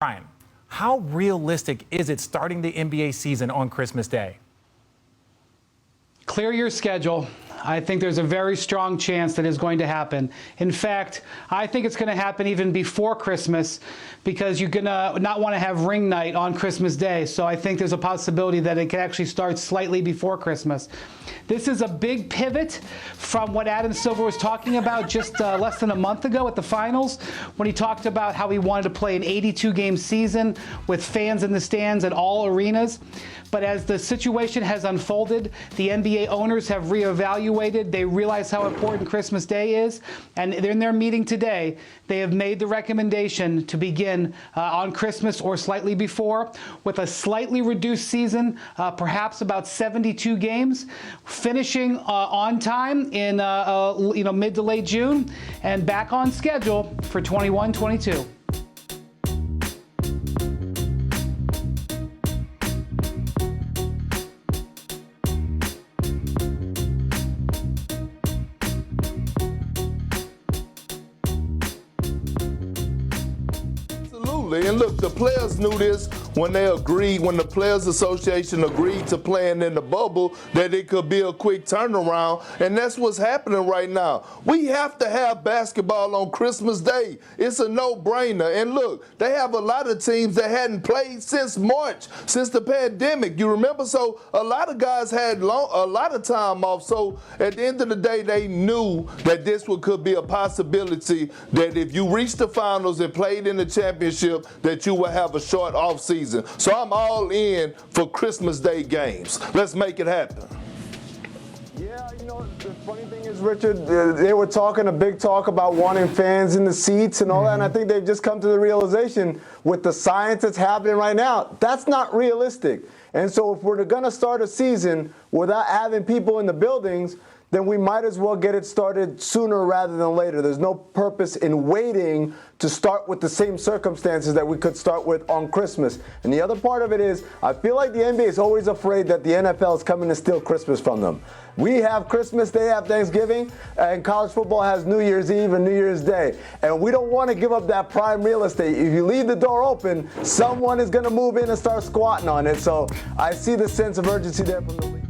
Brian, how realistic is it starting the NBA season on Christmas Day? Clear your schedule. I think there's a very strong chance that is going to happen. In fact, I think it's going to happen even before Christmas because you're going to not want to have ring night on Christmas Day. So I think there's a possibility that it can actually start slightly before Christmas. This is a big pivot from what Adam Silver was talking about just less than a month ago at the finals when he talked about how he wanted to play an 82-game season with fans in the stands at all arenas. But as the situation has unfolded, the NBA owners have reevaluated. They realize how important Christmas Day is. And in their meeting today, they have made the recommendation to begin on Christmas or slightly before with a slightly reduced season, perhaps about 72 games, finishing on time in mid to late June and back on schedule for 21-22. And look, the players knew this when the Players Association agreed to playing in the bubble, that it could be a quick turnaround, and that's what's happening right now. We have to have basketball on Christmas Day. It's a no-brainer. And look, they have a lot of teams that hadn't played since March, since the pandemic. You remember? So a lot of guys had a lot of time off. So at the end of the day, they knew that this could be a possibility that if you reached the finals and played in the championship, that you will have a short off season. So I'm all in for Christmas Day games. Let's make it happen. Yeah, the funny thing is, Richard, they were talking a big talk about wanting fans in the seats and all that, and I think they've just come to the realization with the science that's happening right now, that's not realistic. And so if we're going to start a season without having people in the buildings, then we might as well get it started sooner rather than later. There's no purpose in waiting to start with the same circumstances that we could start with on Christmas. And the other part of it is, I feel like the NBA is always afraid that the NFL is coming to steal Christmas from them. We have Christmas, they have Thanksgiving, and college football has New Year's Eve and New Year's Day. And we don't want to give up that prime real estate. If you leave the door open, someone is going to move in and start squatting on it. So I see the sense of urgency there from the league.